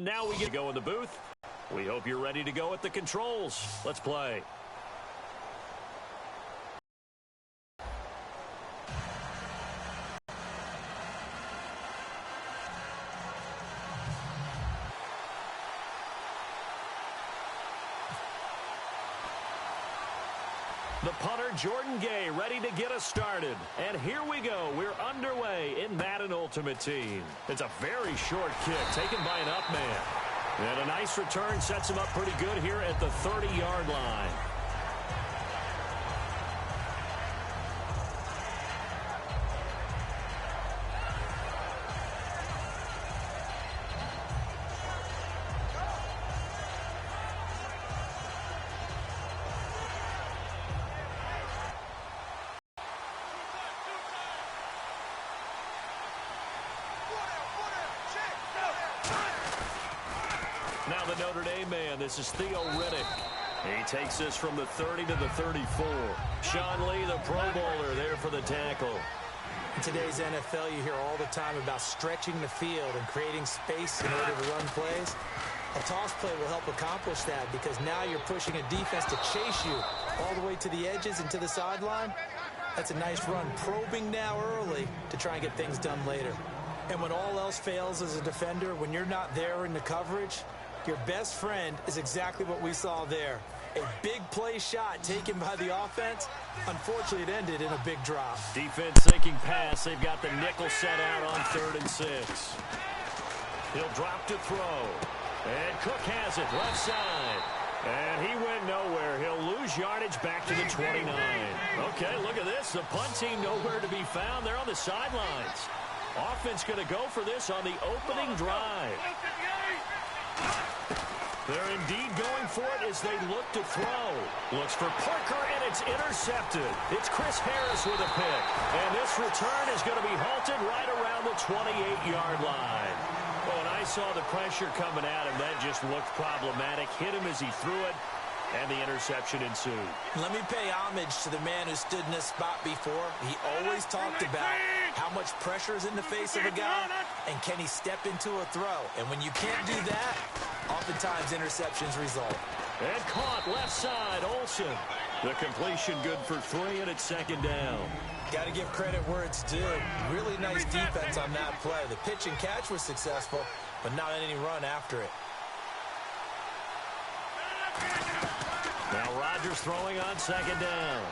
Now we get to go in the booth. We hope you're ready to go at the controls. Let's play. The punter, Jordan Gay, ready to get us started. And here we go. We're underway in Madden Ultimate Team. It's a very short kick taken by an up man. And a nice return sets him up pretty good here at the 30-yard line. Now the Notre Dame man, this is Theo Riddick. He takes this from the 30 to the 34. Sean Lee, the Pro Bowler, there for the tackle. In today's NFL, you hear all the time about stretching the field and creating space in order to run plays. A toss play will help accomplish that because now you're pushing a defense to chase you all the way to the edges and to the sideline. That's a nice run, probing now early to try and get things done later. And when all else fails as a defender, when you're not there in the coverage, your best friend is exactly what we saw there. A big play shot taken by the offense. Unfortunately, it ended in a big drop. Defense sinking pass. They've got the nickel set out on 3rd and 6. He'll drop to throw. And Cook has it left side. And he went nowhere. He'll lose yardage back to the 29. Okay, look at this. The punt team nowhere to be found. They're on the sidelines. Offense going to go for this on the opening drive. They're indeed going for it as they look to throw. Looks for Parker, and it's intercepted. It's Chris Harris with a pick. And this return is going to be halted right around the 28-yard line. Well, when I saw the pressure coming at him, that just looked problematic. Hit him as he threw it, and the interception ensued. Let me pay homage to the man who stood in this spot before. He always talked about how much pressure is in the face of a guy, and can he step into a throw. And when you can't do that, oftentimes interceptions result. And caught left side, Olsen. The completion good for 3, and it's 2nd down. Got to give credit where it's due. Really nice defense on that play. The pitch and catch was successful, but not any run after it. Now Rodgers throwing on 2nd down.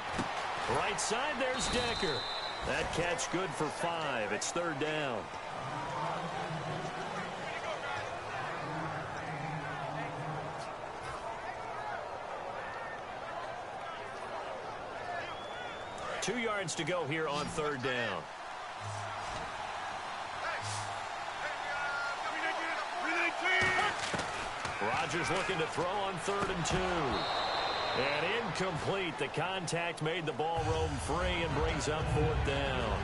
Right side, there's Decker. That catch good for 5. It's 3rd down. Two yards to go here on 3rd down. Rodgers looking to throw on 3rd and 2. And incomplete. The contact made the ball roam free and brings up 4th down.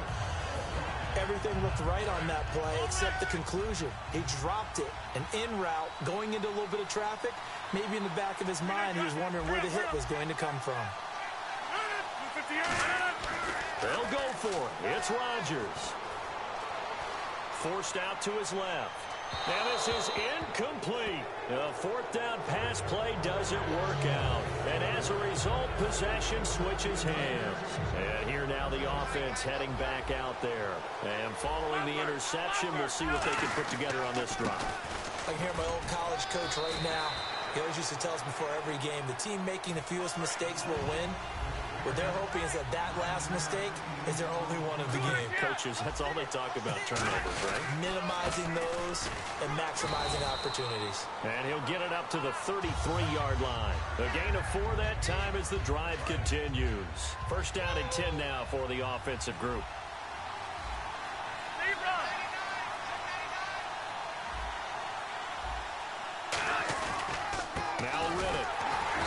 Everything looked right on that play except the conclusion. He dropped it. An in route going into a little bit of traffic. Maybe in the back of his mind he was wondering where the hit was going to come from. They'll go for it. It's Rodgers. Forced out to his left. And this is incomplete. A 4th down pass play doesn't work out. And as a result, possession switches hands. And here now the offense heading back out there. And following the interception, we'll see what they can put together on this drive. I can hear my old college coach right now. He always used to tell us before every game, the team making the fewest mistakes will win. What they're hoping is that last mistake is their only one of the game. Coaches, that's all they talk about, turnovers, right? Minimizing those and maximizing opportunities. And he'll get it up to the 33-yard line. A gain of 4 that time as the drive continues. 1st down and 10 now for the offensive group. Now Riddick.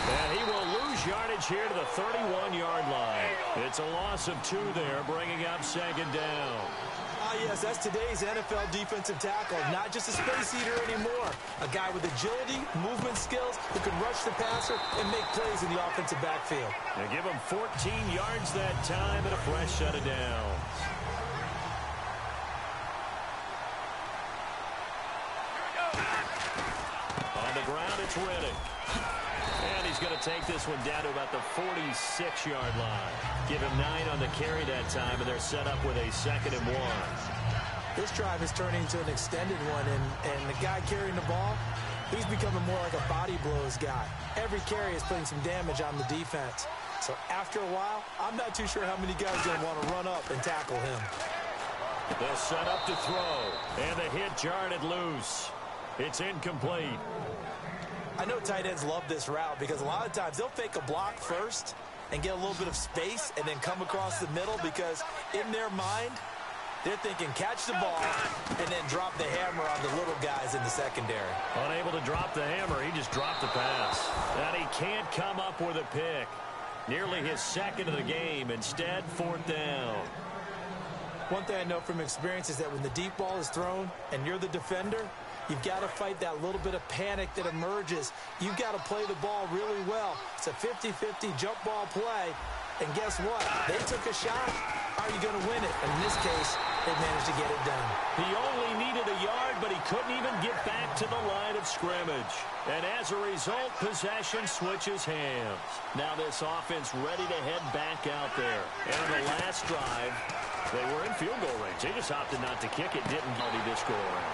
And he will lose yardage here to the 31-yard line. It's a loss of 2 there, bringing up 2nd down. Ah, yes, that's today's NFL defensive tackle. Not just a space eater anymore. A guy with agility, movement skills, who can rush the passer and make plays in the offensive backfield. They give him 14 yards that time and a fresh set of downs. it's Riddick. And he's going to take this one down to about the 46-yard line. Give him 9 on the carry that time, and they're set up with a 2nd and 1. This drive is turning into an extended one, and the guy carrying the ball, he's becoming more like a body blows guy. Every carry is putting some damage on the defense. So after a while, I'm not too sure how many guys are going to want to run up and tackle him. They'll set up to throw, and the hit jarred it loose. It's incomplete. I know tight ends love this route because a lot of times they'll fake a block first and get a little bit of space and then come across the middle because in their mind, they're thinking catch the ball and then drop the hammer on the little guys in the secondary. Unable to drop the hammer, he just dropped the pass. And he can't come up with a pick. Nearly his 2nd of the game. Instead, 4th down. One thing I know from experience is that when the deep ball is thrown and you're the defender, you've got to fight that little bit of panic that emerges. You've got to play the ball really well. It's a 50-50 jump ball play. And guess what? They took a shot. Are you going to win it? And in this case, they managed to get it done. He only needed a yard, but he couldn't even get back to the line of scrimmage. And as a result, possession switches hands. Now this offense ready to head back out there. And on the last drive, they were in field goal range. They just opted not to kick it, didn't get this go around.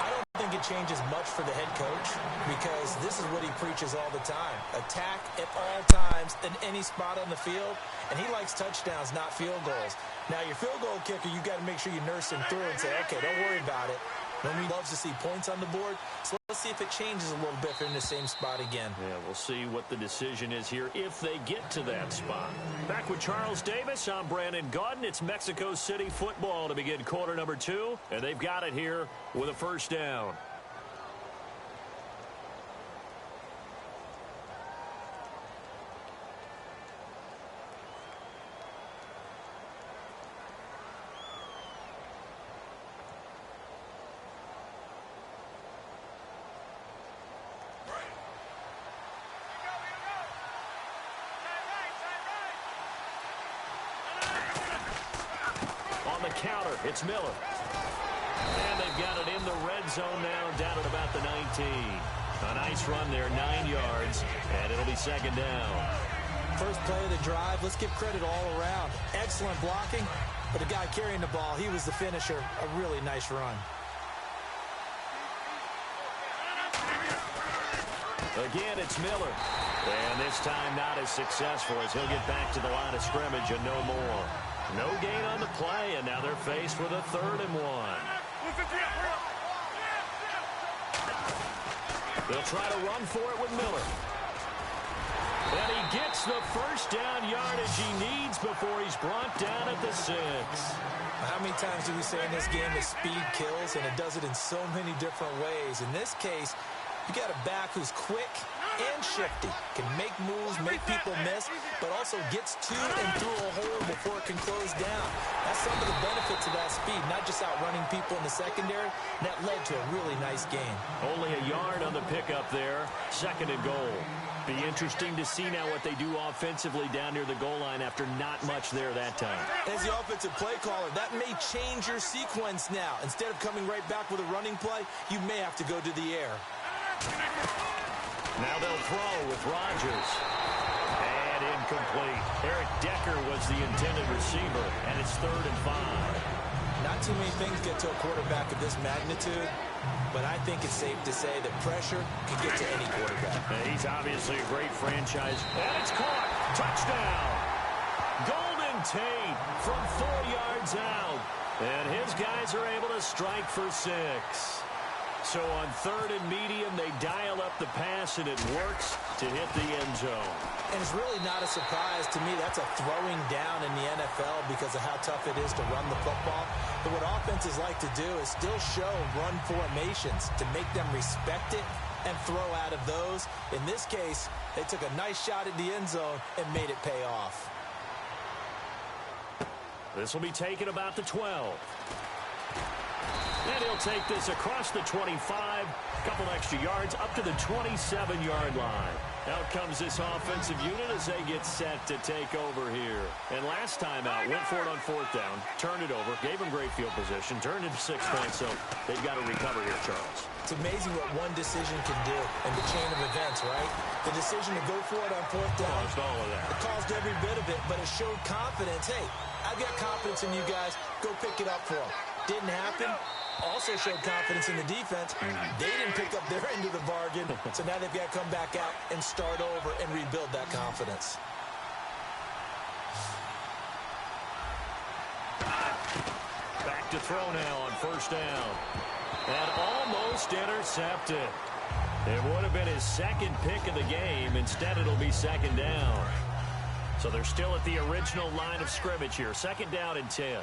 I don't think it changes much for the head coach because this is what he preaches all the time. Attack at all times in any spot on the field, and he likes touchdowns, not field goals. Now, your field goal kicker, you got to make sure you nurse him through and say, okay, don't worry about it. Nobody loves to see points on the board, so let's see if it changes a little bit if they're in the same spot again. Yeah, we'll see what the decision is here if they get to that spot. Back with Charles Davis, I'm Brandon Gaudin. It's Mexico City football to begin quarter number 2, and they've got it here with a 1st down. Counter, it's Miller. And they've got it in the red zone now, down at about the 19. A nice run there, 9 yards, and it'll be 2nd down. First play of the drive, let's give credit all around. Excellent blocking, but the guy carrying the ball, he was the finisher. A really nice run. Again, it's Miller. And this time not as successful as he'll get back to the line of scrimmage and no more. No gain on the play, and now they're faced with a 3rd and 1. They'll try to run for it with Miller. And he gets the 1st down yardage he needs before he's brought down at the 6. How many times do we say in this game that speed kills, and it does it in so many different ways? In this case, you got a back who's quick and shifty, can make moves, make people miss, but also gets to and through a hole before it can close down. That's some of the benefits of that speed, not just outrunning people in the secondary. That led to a really nice game. Only a yard on the pickup there, 2nd and goal. Be interesting to see now what they do offensively down near the goal line after not much there that time. As the offensive play caller, that may change your sequence now. Instead of coming right back with a running play, you may have to go to the air. Now they'll throw with Rodgers. And incomplete. Eric Decker was the intended receiver, and it's 3rd and 5. Not too many things get to a quarterback of this magnitude, but I think it's safe to say that pressure can get to any quarterback. And he's obviously a great franchise. And it's caught. Touchdown. Golden Tate from 4 yards out. And his guys are able to strike for 6. So on 3rd and medium, they dial up the pass, and it works to hit the end zone. And it's really not a surprise to me. That's a throwing down in the NFL because of how tough it is to run the football. But what offenses like to do is still show run formations to make them respect it and throw out of those. In this case, they took a nice shot at the end zone and made it pay off. This will be taken about the 12. And he'll take this across the 25, a couple extra yards, up to the 27-yard line. Out comes this offensive unit as they get set to take over here. And last time out, went for it on 4th down, turned it over, gave them great field position, turned into 6 points, so they've got to recover here, Charles. It's amazing what one decision can do in the chain of events, right? The decision to go for it on 4th down. Caused all of that. It caused every bit of it, but it showed confidence. Hey, I've got confidence in you guys. Go pick it up for them. Didn't happen. Also showed confidence in the defense. They didn't pick up their end of the bargain, so now they've got to come back out and start over and rebuild that confidence. Back to throw now on 1st down. And almost intercepted. It would have been his 2nd pick of the game. Instead, it'll be 2nd down. So they're still at the original line of scrimmage here. 2nd down and 10.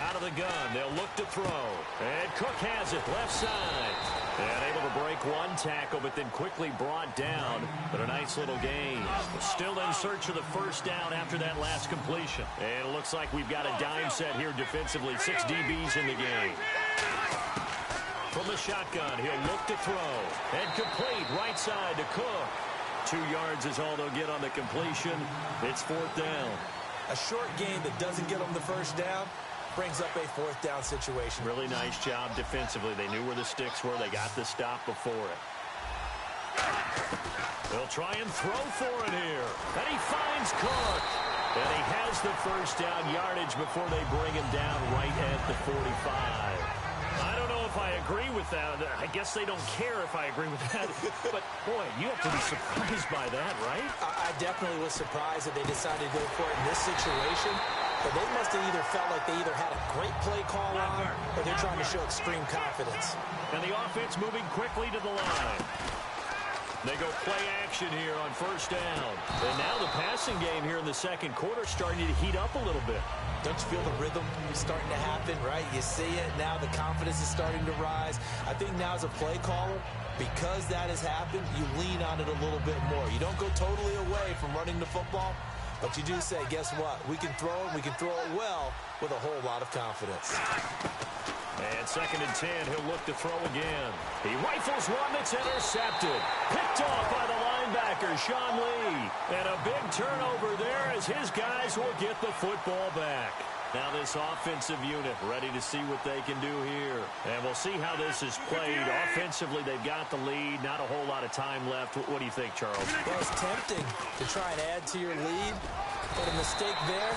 Out of the gun, they'll look to throw. And Cook has it, left side. And able to break one tackle, but then quickly brought down. But a nice little gain. Still in search of the 1st down after that last completion. And it looks like we've got a dime set here defensively. 6 DBs in the game. From the shotgun, he'll look to throw. And complete, right side to Cook. 2 yards is all they'll get on the completion. It's 4th down. A short game that doesn't get them the 1st down brings up a 4th down situation. Really nice job defensively. They knew where the sticks were. They got the stop before it. They'll try and throw for it here. And he finds Cook. And he has the 1st down yardage before they bring him down right at the 45. I don't know if I agree with that. I guess they don't care if I agree with that. But, boy, you have to be surprised by that, right? I definitely was surprised that they decided to go for it in this situation. But they must have either felt like they either had a great play call on or they're trying to show extreme confidence. And the offense moving quickly to the line. They go play action here on 1st down. And now the passing game here in the 2nd quarter starting to heat up a little bit. Don't you feel the rhythm starting to happen, right? You see it now. The confidence is starting to rise. I think now as a play caller, because that has happened, you lean on it a little bit more. You don't go totally away from running the football, but you do say, guess what? We can throw it. We can throw it well with a whole lot of confidence. And 2nd and 10, he'll look to throw again. He rifles one that's intercepted. Picked off by the linebacker, Sean Lee. And a big turnover there as his guys will get the football back. Now this offensive unit ready to see what they can do here. And we'll see how this is played. Offensively, they've got the lead. Not a whole lot of time left. What do you think, Charles? Well, it's tempting to try and add to your lead. But a mistake there,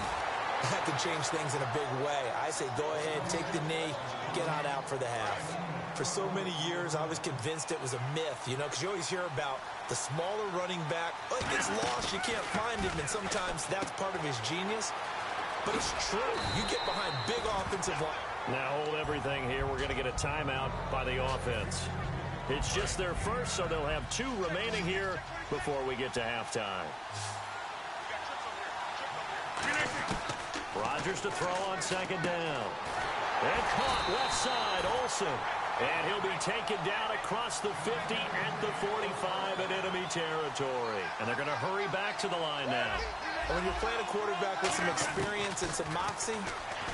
that could change things in a big way. I say go ahead, take the knee, get on out for the half. For so many years, I was convinced it was a myth, you know, because you always hear about the smaller running back. Oh, he gets lost, you can't find him, and sometimes that's part of his genius. But it's true. You get behind big offensive line. Now hold everything here. We're going to get a timeout by the offense. It's just their first, so they'll have 2 remaining here before we get to halftime. Rodgers to throw on 2nd down. And caught left side, Olsen. And he'll be taken down across the 50 at the 45 in enemy territory. And they're going to hurry back to the line now. And when you're playing a quarterback with some experience and some moxie,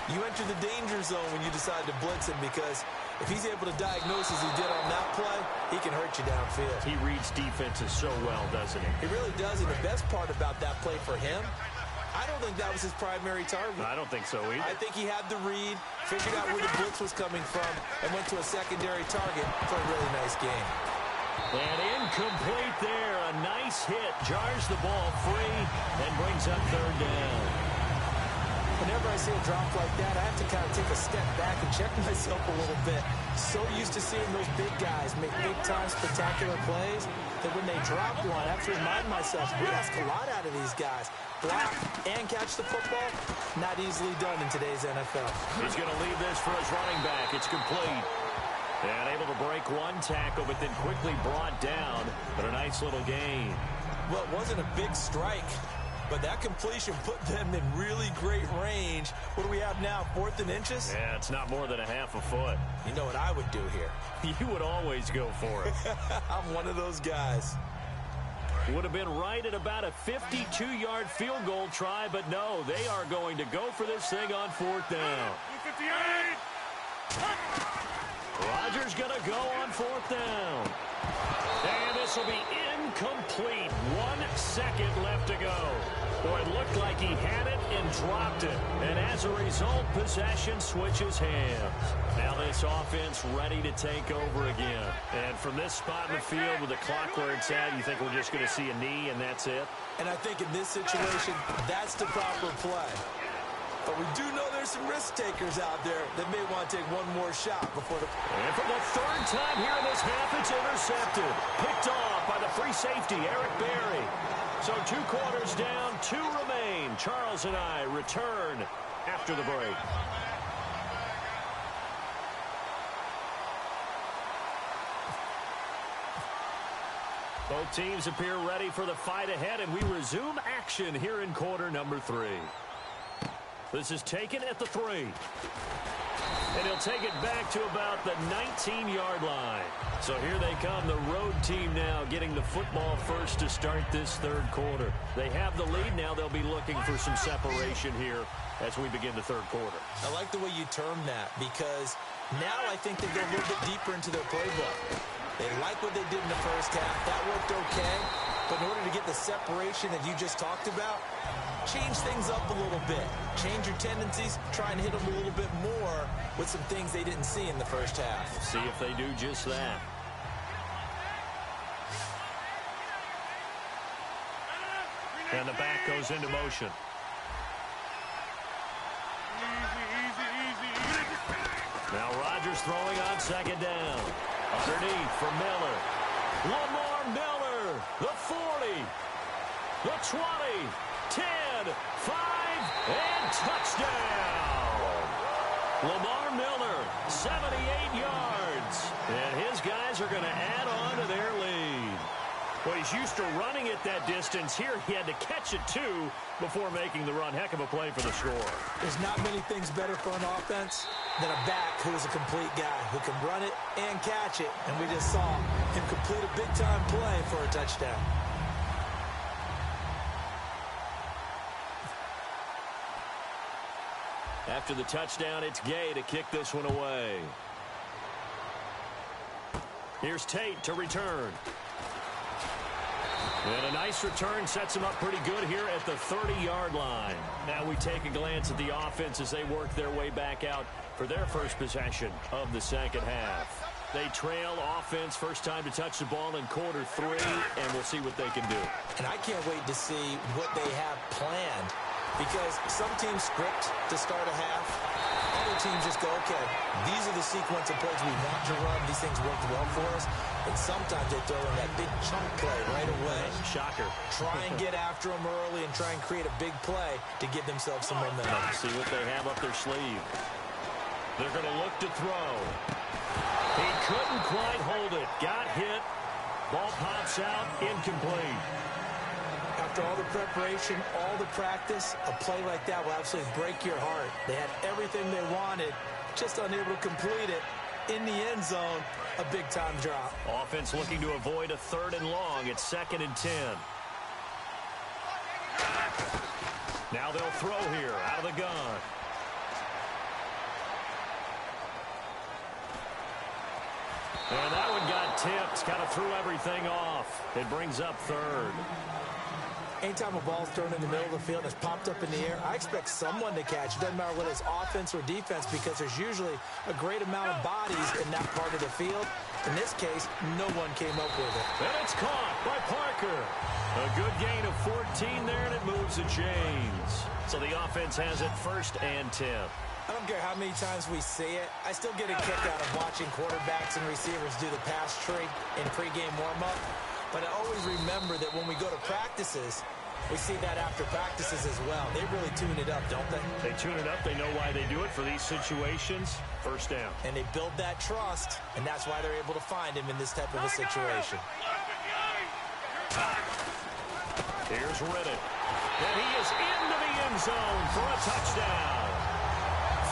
you enter the danger zone when you decide to blitz him, because if he's able to diagnose as he did on that play, he can hurt you downfield. He reads defenses so well, doesn't he? He really does, and the best part about that play for him, I don't think that was his primary target. I don't think so either. I think he had the read, figured out where the blitz was coming from, and went to a secondary target for a really nice game. And incomplete there. A nice hit. Jars the ball free and brings up 3rd down. Whenever I see a drop like that, I have to kind of take a step back and check myself a little bit. So used to seeing those big guys make big-time spectacular plays that when they drop one, I have to remind myself, we ask a lot out of these guys. Block and catch the football, not easily done in today's NFL. He's going to leave this for his running back. It's complete. And able to break one tackle, but then quickly brought down. But a nice little gain. Well, it wasn't a big strike, but that completion put them in really great range. What do we have now, 4th and inches? Yeah, it's not more than a half a foot. You know what I would do here? You would always go for it. I'm one of those guys. Would have been right at about a 52-yard field goal try, but no, they are going to go for this thing on 4th down. 58! Rodgers going to go on 4th down. And this will be incomplete. 1 second left to go. Boy, it looked like he had it and dropped it. And as a result, possession switches hands. Now this offense ready to take over again. And from this spot in the field with the clock where it's at, you think we're just going to see a knee and that's it? And I think in this situation, that's the proper play. But we do know there's some risk takers out there that may want to take one more shot before the... And for the third time here in this half, it's intercepted. Picked off by the free safety, Eric Berry. So 2 quarters down, 2 remain. Charles and I return after the break. Both teams appear ready for the fight ahead, and we resume action here in quarter number 3. This is taken at the 3. And he'll take it back to about the 19-yard line. So here they come, the road team now getting the football first to start this third quarter. They have the lead. Now they'll be looking for some separation here as we begin the third quarter. I like the way you term that because now I think they go a little bit deeper into their playbook. They like what they did in the first half. That worked okay. But in order to get the separation that you just talked about, change things up a little bit. Change your tendencies. Try and hit them a little bit more with some things they didn't see in the first half. See if they do just that. And the back goes into motion. Now Rodgers throwing on second down. Underneath for Miller. Lamar Miller. The 40. The 20. 10. 5. And touchdown. Lamar Miller, 78 yards. And his guys are going to add on to their lead. Well, he's used to running it that distance. Here he had to catch it, too, before making the run. Heck of a play for the score. There's not many things better for an offense than a back who is a complete guy who can run it and catch it. And we just saw him complete a big-time play for a touchdown. After the touchdown, it's Gay to kick this one away. Here's Tate to return. And a nice return sets him up pretty good here at the 30-yard line. Now we take a glance at the offense as they work their way back out for their first possession of the second half. They trail offense, first time to touch the ball in quarter 3, and we'll see what they can do. And I can't wait to see what they have planned, because some teams script to start a half. Other teams just go, okay, these are the sequence of plays we want to run. These things worked well for us. And sometimes they throw in that big chunk play right away. Shocker. Try and get after them early and try and create a big play to give themselves some momentum. See what they have up their sleeve. They're going to look to throw. He couldn't quite hold it. Got hit. Ball pops out. Incomplete. After all the preparation, all the practice, a play like that will absolutely break your heart. They had everything they wanted, just unable to complete it. In the end zone, a big-time drop. Offense looking to avoid a 3rd and long. It's 2nd and 10. Now they'll throw here out of the gun. And that one got tipped. Kind of threw everything off. It brings up 3rd. Anytime a ball's thrown in the middle of the field and it's popped up in the air, I expect someone to catch. It doesn't matter whether it's offense or defense, because there's usually a great amount of bodies in that part of the field. In this case, no one came up with it. And it's caught by Parker. A good gain of 14 there, and it moves the chains. So the offense has it 1st and 10. I don't care how many times we see it. I still get a kick out of watching quarterbacks and receivers do the pass tree in pregame warm-up. But I always remember that when we go to practices, we see that after practices as well. They really tune it up, don't they? They tune it up. They know why they do it for these situations. 1st down. And they build that trust, and that's why they're able to find him in this type of a situation. Here's Riddick. And he is into the end zone for a touchdown.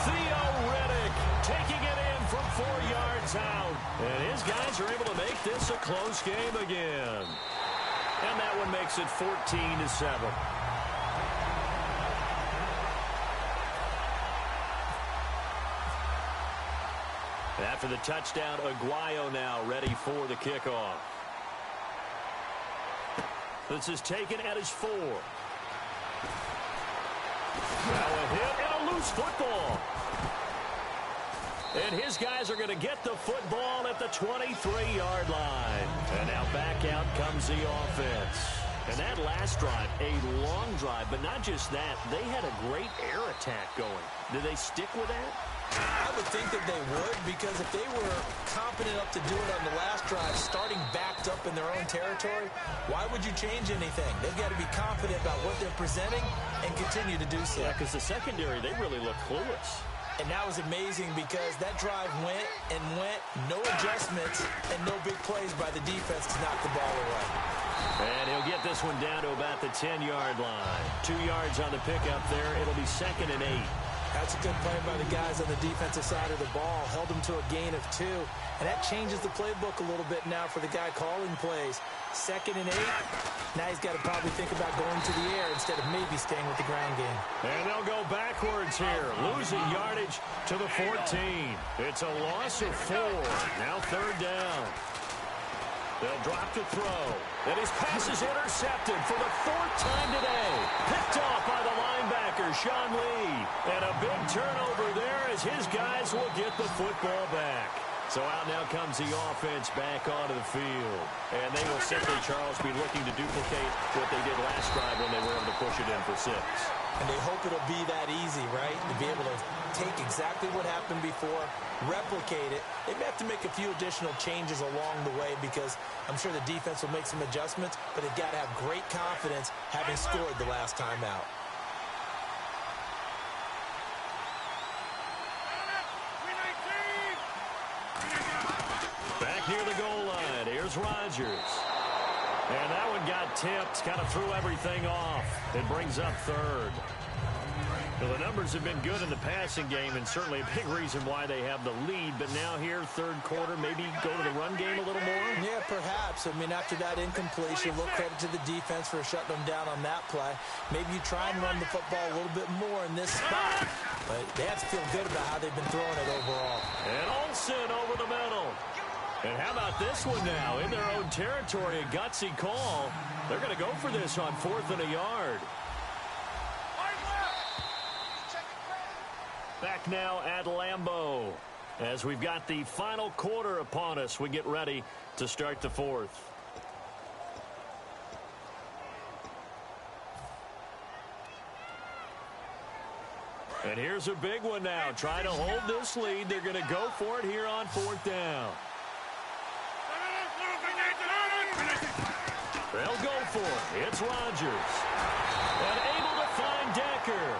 Theo Riddick taking it in from 4 yards out. And his guys are able to make this a close game again. And that one makes it 14-7. After the touchdown, Aguayo now ready for the kickoff. This is taken at his 4. Now a hit and a loose football. And his guys are going to get the football at the 23-yard line. And now back out comes the offense. And that last drive, a long drive, but not just that. They had a great air attack going. Did they stick with that? I would think that they would, because if they were confident enough to do it on the last drive, starting backed up in their own territory, why would you change anything? They've got to be confident about what they're presenting and continue to do so. Yeah, because the secondary, they really look clueless. And that was amazing because that drive went and went, no adjustments, and no big plays by the defense to knock the ball away. And he'll get this one down to about the 10-yard line. 2 yards on the pickup there. It'll be 2nd and 8. That's a good play by the guys on the defensive side of the ball. Held them to a gain of 2. And that changes the playbook a little bit now for the guy calling plays. 2nd and 8. Now he's got to probably think about going to the air instead of maybe staying with the ground game. And they'll go backwards here. Losing yardage to the 14. It's a loss of 4. Now 3rd down. They'll drop to throw. And his pass is intercepted for the 4th time today. Picked off by the linebacker, Sean Lee. And a big turnover there as his guys will get the football back. So out now comes the offense back onto the field. And they will simply, Charles, be looking to duplicate what they did last drive when they were able to push it in for 6. And they hope it'll be that easy, right? To be able to take exactly what happened before, replicate it. They may have to make a few additional changes along the way because I'm sure the defense will make some adjustments, but they've got to have great confidence having scored the last time out. Back near the goal line, here's Rodgers. And that one got tipped, kind of threw everything off. It brings up 3rd. Well, the numbers have been good in the passing game, and certainly a big reason why they have the lead. But now here, 3rd quarter, maybe go to the run game a little more? Yeah, perhaps. I mean, after that incompletion, a little credit to the defense for shutting them down on that play. Maybe you try and run the football a little bit more in this spot. But they have to feel good about how they've been throwing it overall. And Olsen over the middle. And how about this one now? In their own territory, a gutsy call. They're going to go for this on 4th and a yard. Back now at Lambeau. As we've got the final quarter upon us, we get ready to start the 4th. And here's a big one now. Trying to hold this lead. They're going to go for it here on 4th down. They'll go for it. It's Rodgers. And able to find Decker.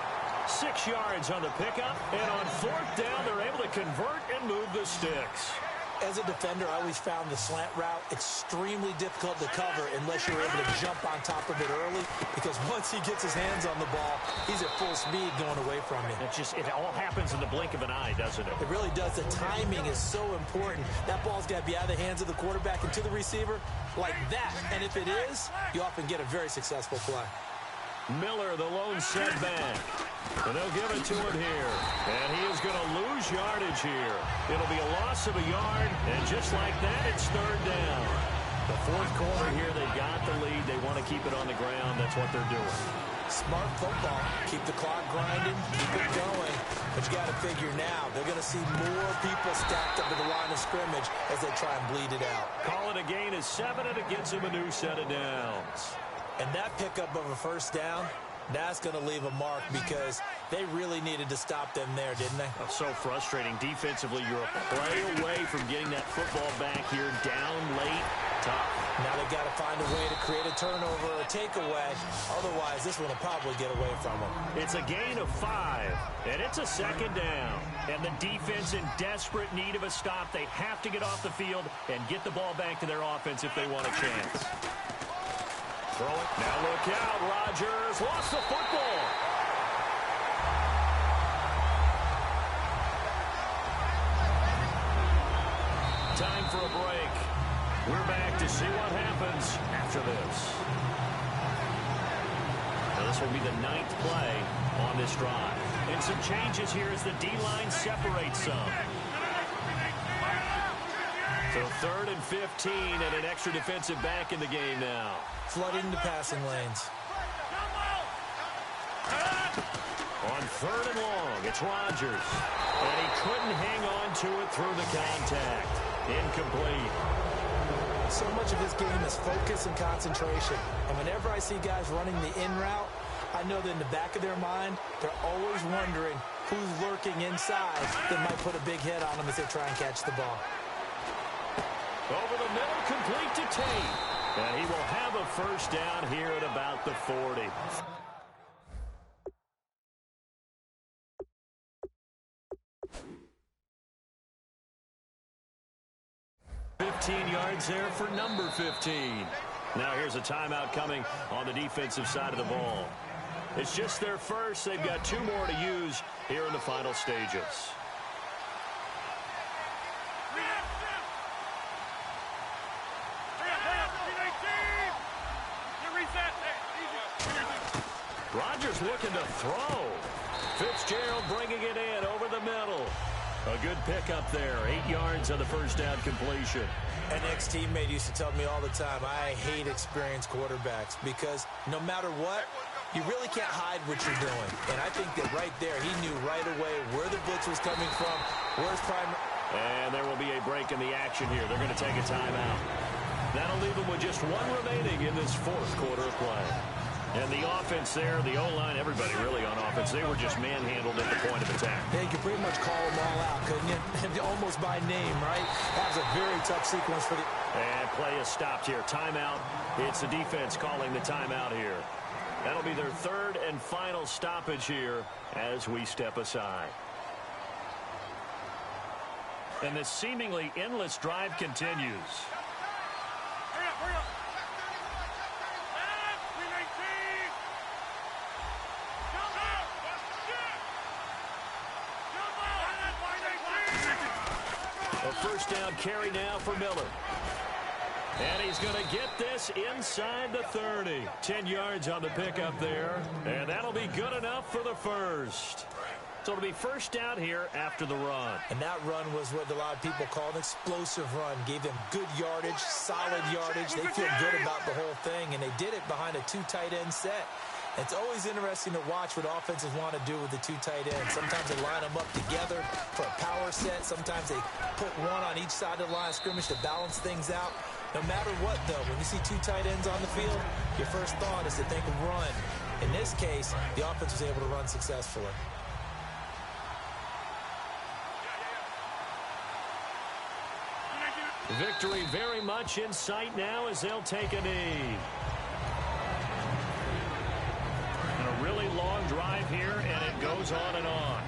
6 yards on the pickup. And on 4th down, they're able to convert and move the sticks. As a defender, I always found the slant route extremely difficult to cover unless you're able to jump on top of it early, because once he gets his hands on the ball, he's at full speed going away from you. It all happens in the blink of an eye, doesn't it? It really does. The timing is so important. That ball's got to be out of the hands of the quarterback and to the receiver like that. And if it is, you often get a very successful play. Miller, the lone setback. And they'll give it to him here. And he is going to lose yardage here. It'll be a loss of a yard. And just like that, it's 3rd down. The 4th quarter here, they've got the lead. They want to keep it on the ground. That's what they're doing. Smart football. Keep the clock grinding. Keep it going. But you got to figure now, they're going to see more people stacked up at the line of scrimmage as they try and bleed it out. Call it a gain of 7, and it gets him a new set of downs. And that pickup of a 1st down, that's going to leave a mark because they really needed to stop them there, didn't they? Oh, so frustrating. Defensively, you're a play away from getting that football back here down late. Tough. Now they've got to find a way to create a turnover or a takeaway. Otherwise, this one will probably get away from them. It's a gain of 5, and it's a 2nd down. And the defense in desperate need of a stop. They have to get off the field and get the ball back to their offense if they want a chance. Throw it. Now look out. Rodgers lost the football. Time for a break. We're back to see what happens after this. Now this will be the 9th play on this drive. And some changes here as the D-line separates some. So 3rd and 15 and an extra defensive back in the game now. Flooding the passing lanes. On 3rd and long, it's Rodgers. And he couldn't hang on to it through the contact. Incomplete. So much of this game is focus and concentration. And whenever I see guys running the in route, I know that in the back of their mind, they're always wondering who's lurking inside that might put a big hit on them as they try and catch the ball. Over the middle, complete to Tate. And he will have a first down here at about the 40. 15 yards there for number 15. Now here's a timeout coming on the defensive side of the ball. It's just their first. They've got 2 more to use here in the final stages. Rodgers looking to throw. Fitzgerald bringing it in over the middle. A good pickup there. 8 yards on the first down completion. An ex-teammate used to tell me all the time, I hate experienced quarterbacks because no matter what, you really can't hide what you're doing. And I think that right there, he knew right away where the blitz was coming from, where's prime. And there will be a break in the action here. They're going to take a timeout. That'll leave them with just 1 remaining in this 4th quarter of play. And the offense there, the O-line, everybody really on offense, they were just manhandled at the point of attack. Yeah, you could pretty much call them all out, couldn't you? Almost by name, right? That was a very tough sequence for the... And play is stopped here. Timeout. It's the defense calling the timeout here. That'll be their 3rd and final stoppage here as we step aside. And this seemingly endless drive continues. Hurry up. A first down carry now for Miller. And he's going to get this inside the 30. 10 yards on the pickup there. And that'll be good enough for the first. So it'll be first down here after the run. And that run was what a lot of people call an explosive run. Gave them good yardage, solid yardage. They feel good about the whole thing, and they did it behind a 2 tight end set. It's always interesting to watch what offenses want to do with the 2 tight ends. Sometimes they line them up together for a power set. Sometimes they put one on each side of the line of scrimmage to balance things out. No matter what, though, when you see 2 tight ends on the field, your first thought is to think of run. In this case, the offense was able to run successfully. Victory very much in sight now as they'll take a knee. And a really long drive here, and it goes on and on.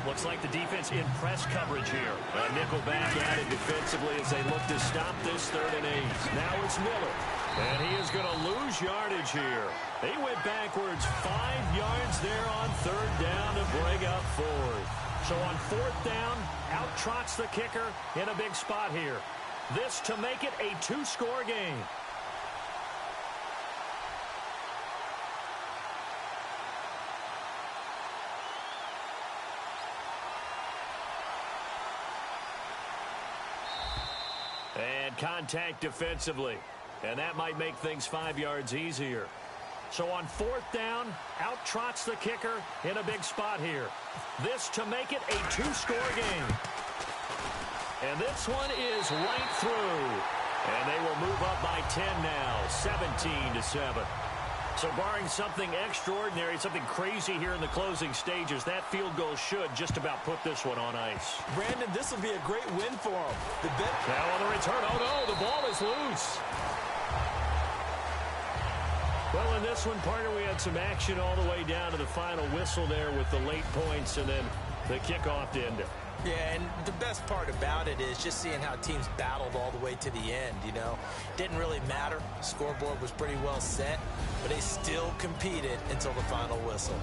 Looks like the defense in press coverage here. A nickel back added defensively as they look to stop this 3rd and 8. Now it's Miller. And he is going to lose yardage here. They went backwards 5 yards there on 3rd down to bring up 4th. So on 4th down, out trots the kicker in a big spot here. This to make it a 2-score game. And contact defensively. And that might make things 5 yards easier. So on 4th down, out trots the kicker in a big spot here. This to make it a 2-score game. And this one is right through. And they will move up by 10 now, 17-7. So barring something extraordinary, something crazy here in the closing stages, that field goal should just about put this one on ice. Brandon, this will be a great win for them. Now on the return, oh no, the ball is loose. Well, in this one, partner, we had some action all the way down to the final whistle there with the late points and then the kickoff to end it. Yeah, and the best part about it is just seeing how teams battled all the way to the end, you know. Didn't really matter. The scoreboard was pretty well set, but they still competed until the final whistle.